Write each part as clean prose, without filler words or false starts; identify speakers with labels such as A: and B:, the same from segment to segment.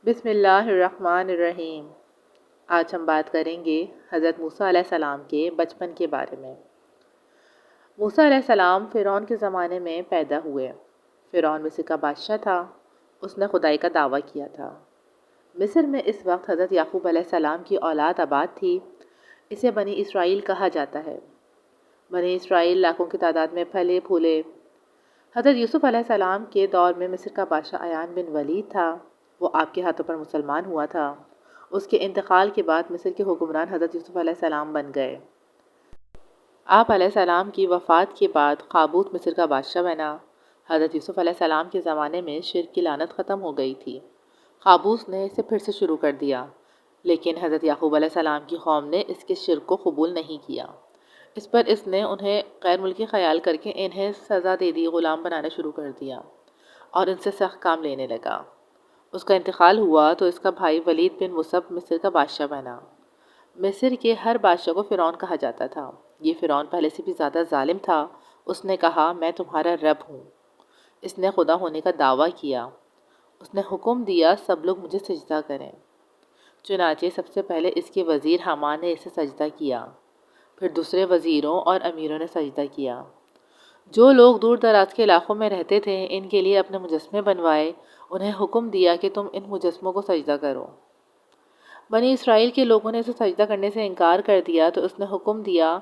A: بسم اللہ الرحمن الرحیم۔ آج ہم بات کریں گے حضرت موسیٰ علیہ السلام کے بچپن کے بارے میں۔ موسیٰ علیہ السلام فرعون کے زمانے میں پیدا ہوئے۔ فرعون مصر کا بادشاہ تھا۔ اس نے خدائی کا دعویٰ کیا تھا۔ مصر میں اس وقت حضرت یعقوب علیہ السلام کی اولاد آباد تھی۔ اسے بنی اسرائیل کہا جاتا ہے۔ بنی اسرائیل لاکھوں کی تعداد میں پھلے پھولے۔ حضرت یوسف علیہ السلام کے دور میں مصر کا بادشاہ عیان بن ولید تھا۔ وہ آپ کے ہاتھوں پر مسلمان ہوا تھا۔ اس کے انتقال کے بعد مصر کے حکمران حضرت یوسف علیہ السلام بن گئے۔ آپ علیہ السلام کی وفات کے بعد قابوس مصر کا بادشاہ بنا۔ حضرت یوسف علیہ السلام کے زمانے میں شرک کی لعنت ختم ہو گئی تھی۔ قابوس نے اسے پھر سے شروع کر دیا، لیکن حضرت یعقوب علیہ السلام کی قوم نے اس کے شرک کو قبول نہیں کیا۔ اس پر اس نے انہیں غیر ملکی خیال کر کے انہیں سزا دے دی، غلام بنانا شروع کر دیا اور ان سے سخت کام لینے لگا۔ اس کا انتقال ہوا تو اس کا بھائی ولید بن مصب مصر کا بادشاہ بنا۔ مصر کے ہر بادشاہ کو فرعون کہا جاتا تھا۔ یہ فرعون پہلے سے بھی زیادہ ظالم تھا۔ اس نے کہا، میں تمہارا رب ہوں۔ اس نے خدا ہونے کا دعویٰ کیا۔ اس نے حکم دیا سب لوگ مجھے سجدہ کریں۔ چنانچہ سب سے پہلے اس کے وزیر حامان نے اسے سجدہ کیا، پھر دوسرے وزیروں اور امیروں نے سجدہ کیا۔ جو لوگ دور دراز کے علاقوں میں رہتے تھے ان کے لیے اپنے مجسمے بنوائے، انہیں حکم دیا کہ تم ان مجسموں کو سجدہ کرو۔ بنی اسرائیل کے لوگوں نے اسے سجدہ کرنے سے انکار کر دیا تو اس نے حکم دیا،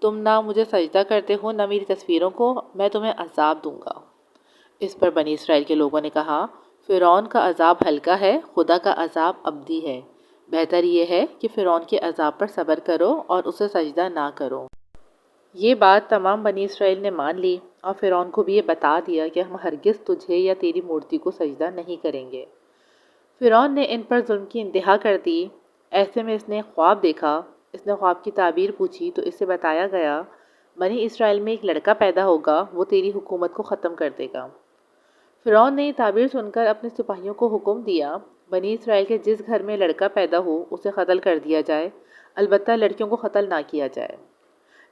A: تم نہ مجھے سجدہ کرتے ہو نہ میری تصویروں کو، میں تمہیں عذاب دوں گا۔ اس پر بنی اسرائیل کے لوگوں نے کہا، فرعون کا عذاب ہلکا ہے، خدا کا عذاب ابدی ہے۔ بہتر یہ ہے کہ فرعون کے عذاب پر صبر کرو اور اسے سجدہ نہ کرو۔ یہ بات تمام بنی اسرائیل نے مان لی اور فرعون کو بھی یہ بتا دیا کہ ہم ہرگز تجھے یا تیری مورتی کو سجدہ نہیں کریں گے۔ فرعون نے ان پر ظلم کی انتہا کر دی۔ ایسے میں اس نے خواب دیکھا۔ اس نے خواب کی تعبیر پوچھی تو اسے بتایا گیا، بنی اسرائیل میں ایک لڑکا پیدا ہوگا، وہ تیری حکومت کو ختم کر دے گا۔ فرعون نے یہ تعبیر سن کر اپنے سپاہیوں کو حکم دیا، بنی اسرائیل کے جس گھر میں لڑکا پیدا ہو اسے قتل کر دیا جائے، البتہ لڑکیوں کو قتل نہ کیا جائے۔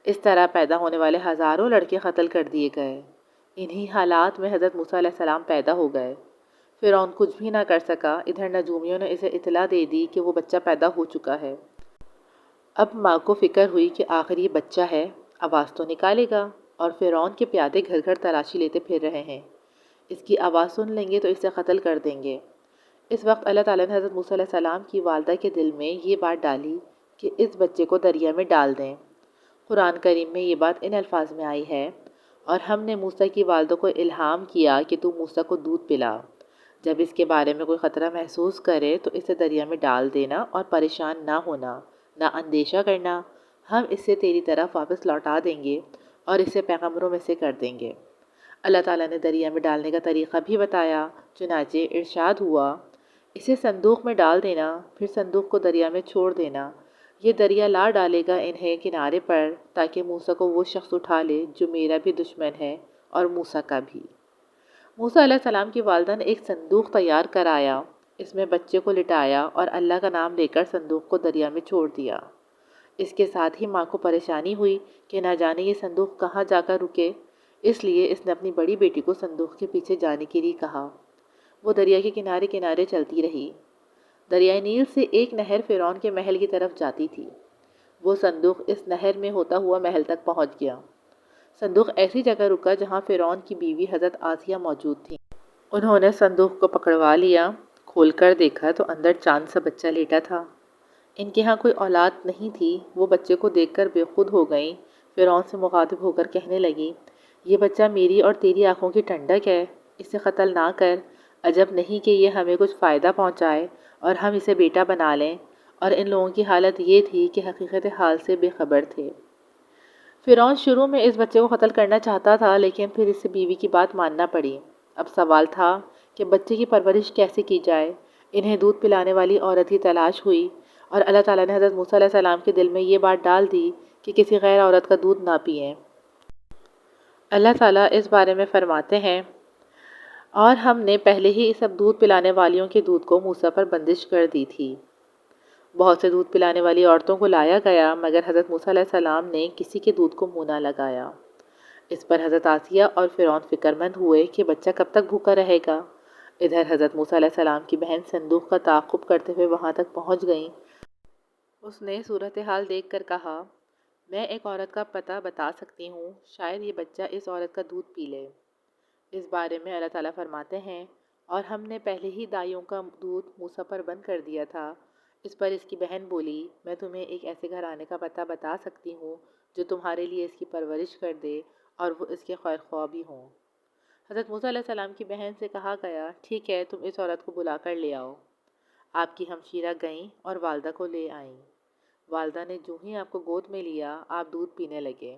A: اس طرح پیدا ہونے والے ہزاروں لڑکے قتل کر دیے گئے۔ انہی حالات میں حضرت موسیٰ علیہ السلام پیدا ہو گئے۔ فرعون کچھ بھی نہ کر سکا۔ ادھر نجومیوں نے اسے اطلاع دے دی کہ وہ بچہ پیدا ہو چکا ہے۔ اب ماں کو فکر ہوئی کہ آخر یہ بچہ ہے، آواز تو نکالے گا، اور فرعون کے پیادے گھر گھر تلاشی لیتے پھر رہے ہیں۔ اس کی آواز سن لیں گے تو اسے قتل کر دیں گے۔ اس وقت اللہ تعالیٰ نے حضرت موسیٰ علیہ السلام کی والدہ کے دل میں یہ بات ڈالی کہ اس بچے کو دریا میں ڈال دیں۔ قرآن کریم میں یہ بات ان الفاظ میں آئی ہے، اور ہم نے موسیٰ کی والدہ کو الہام کیا کہ تو موسیٰ کو دودھ پلا۔ جب اس کے بارے میں کوئی خطرہ محسوس کرے تو اسے دریا میں ڈال دینا اور پریشان نہ ہونا، نہ اندیشہ کرنا، ہم اسے تیری طرف واپس لوٹا دیں گے اور اسے پیغمبروں میں سے کر دیں گے۔ اللہ تعالیٰ نے دریا میں ڈالنے کا طریقہ بھی بتایا۔ چنانچہ ارشاد ہوا، اسے صندوق میں ڈال دینا، پھر صندوق کو دریا میں چھوڑ دینا، یہ دریا لا ڈالے گا انہیں کنارے پر، تاکہ موسیٰ کو وہ شخص اٹھا لے جو میرا بھی دشمن ہے اور موسیٰ کا بھی۔ موسیٰ علیہ السلام کی والدہ نے ایک صندوق تیار کرایا، اس میں بچے کو لٹایا اور اللہ کا نام لے کر صندوق کو دریا میں چھوڑ دیا۔ اس کے ساتھ ہی ماں کو پریشانی ہوئی کہ نہ جانے یہ صندوق کہاں جا کر رکے، اس لیے اس نے اپنی بڑی بیٹی کو صندوق کے پیچھے جانے کے لیے کہا۔ وہ دریا کے کنارے کنارے چلتی رہی۔ دریائے نیل سے ایک نہر فرعون کے محل کی طرف جاتی تھی۔ وہ صندوق اس نہر میں ہوتا ہوا محل تک پہنچ گیا۔ صندوق ایسی جگہ رکا جہاں فرعون کی بیوی حضرت آسیہ موجود تھی۔ انہوں نے صندوق کو پکڑوا لیا۔ کھول کر دیکھا تو اندر چاند سا بچہ لیٹا تھا۔ ان کے ہاں کوئی اولاد نہیں تھی۔ وہ بچے کو دیکھ کر بے خود ہو گئیں۔ فرعون سے مخاطب ہو کر کہنے لگی، یہ بچہ میری اور تیری آنکھوں کی ٹھنڈک ہے، اسے قتل نہ کر، عجب نہیں کہ یہ ہمیں کچھ فائدہ پہنچائے اور ہم اسے بیٹا بنا لیں۔ اور ان لوگوں کی حالت یہ تھی کہ حقیقت حال سے بے خبر تھے۔ فرعون شروع میں اس بچے کو قتل کرنا چاہتا تھا، لیکن پھر اسے بیوی کی بات ماننا پڑی۔ اب سوال تھا کہ بچے کی پرورش کیسے کی جائے۔ انہیں دودھ پلانے والی عورت کی تلاش ہوئی، اور اللہ تعالیٰ نے حضرت موسیٰ علیہ السلام کے دل میں یہ بات ڈال دی کہ کسی غیر عورت کا دودھ نہ پئیں۔ اللہ تعالیٰ اس بارے میں فرماتے ہیں، اور ہم نے پہلے ہی سب دودھ پلانے والیوں کے دودھ کو موسیٰ پر بندش کر دی تھی۔ بہت سے دودھ پلانے والی عورتوں کو لایا گیا، مگر حضرت موسیٰ علیہ السلام نے کسی کے دودھ کو منہ نہ لگایا۔ اس پر حضرت آسیہ اور فرعون فکر مند ہوئے کہ بچہ کب تک بھوکا رہے گا۔ ادھر حضرت موسیٰ علیہ السلام کی بہن صندوق کا تعاقب کرتے ہوئے وہاں تک پہنچ گئیں۔ اس نے صورتحال دیکھ کر کہا، میں ایک عورت کا پتہ بتا سکتی ہوں، شاید یہ بچہ اس عورت کا دودھ پی لے۔ اس بارے میں اللہ تعالیٰ فرماتے ہیں، اور ہم نے پہلے ہی دائیوں کا دودھ موسیٰ پر بند کر دیا تھا۔ اس پر اس کی بہن بولی، میں تمہیں ایک ایسے گھرانے کا پتہ بتا سکتی ہوں جو تمہارے لیے اس کی پرورش کر دے اور وہ اس کے خیر خواہ بھی ہوں۔ حضرت موسیٰ علیہ السلام کی بہن سے کہا گیا، ٹھیک ہے، تم اس عورت کو بلا کر لے آؤ۔ آپ کی ہمشیرہ گئیں اور والدہ کو لے آئیں۔ والدہ نے جو ہی آپ کو گود میں لیا، آپ دودھ پینے لگے۔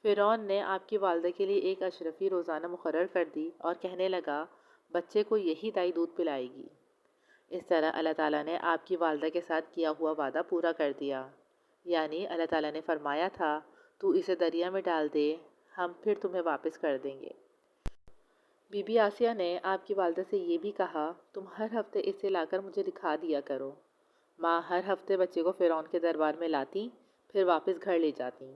A: فرعون نے آپ کی والدہ کے لیے ایک اشرفی روزانہ مقرر کر دی اور کہنے لگا، بچے کو یہی دائی دودھ پلائے گی۔ اس طرح اللہ تعالیٰ نے آپ کی والدہ کے ساتھ کیا ہوا وعدہ پورا کر دیا، یعنی اللہ تعالیٰ نے فرمایا تھا، تو اسے دریا میں ڈال دے، ہم پھر تمہیں واپس کر دیں گے۔ بی بی آسیہ نے آپ کی والدہ سے یہ بھی کہا، تم ہر ہفتے اسے لا کر مجھے دکھا دیا کرو۔ ماں ہر ہفتے بچے کو فرعون کے دربار میں لاتی، پھر واپس گھر لے جاتی۔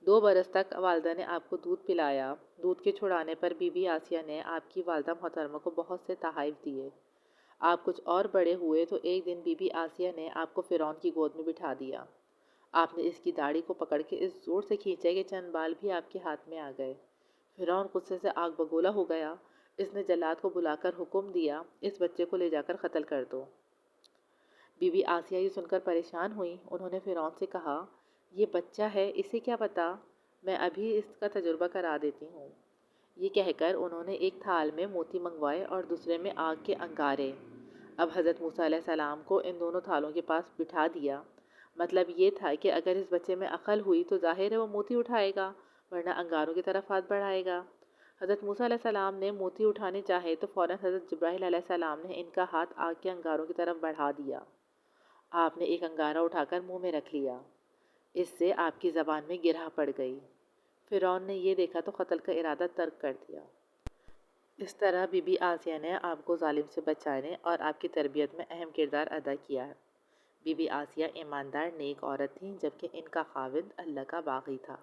A: 2 برس تک والدہ نے آپ کو دودھ پلایا۔ دودھ کے چھڑانے پر بی بی آسیہ نے آپ کی والدہ محترمہ کو بہت سے تحائف دیے۔ آپ کچھ اور بڑے ہوئے تو ایک دن بی بی آسیہ نے آپ کو فرعون کی گود میں بٹھا دیا۔ آپ نے اس کی داڑھی کو پکڑ کے اس زور سے کھینچا کہ چند بال بھی آپ کے ہاتھ میں آ گئے۔ فرعون غصے سے آگ بگولا ہو گیا۔ اس نے جلاد کو بلا کر حکم دیا، اس بچے کو لے جا کر قتل کر دو۔ بی بی آسیہ یہ سن کر پریشان ہوئیں۔ انہوں نے فرعون سے کہا، یہ بچہ ہے، اسے کیا پتا، میں ابھی اس کا تجربہ کرا دیتی ہوں۔ یہ کہہ کر انہوں نے ایک تھال میں موتی منگوائے اور دوسرے میں آگ کے انگارے۔ اب حضرت موسیٰ علیہ السلام کو ان دونوں تھالوں کے پاس بٹھا دیا۔ مطلب یہ تھا کہ اگر اس بچے میں عقل ہوئی تو ظاہر ہے وہ موتی اٹھائے گا، ورنہ انگاروں کی طرف ہاتھ بڑھائے گا۔ حضرت موسیٰ علیہ السلام نے موتی اٹھانے چاہے تو فوراً حضرت جبرائیل علیہ السلام نے ان کا ہاتھ آگ کے انگاروں کی طرف بڑھا دیا۔ آپ نے ایک انگارہ اٹھا کر منہ میں رکھ لیا۔ اس سے آپ کی زبان میں گرہ پڑ گئی۔ فرعون نے یہ دیکھا تو قتل کا ارادہ ترک کر دیا۔ اس طرح بی بی آسیہ نے آپ کو ظالم سے بچانے اور آپ کی تربیت میں اہم کردار ادا کیا ہے۔ بی بی آسیہ ایماندار نیک عورت تھیں، جبکہ ان کا خاوند اللہ کا باغی تھا۔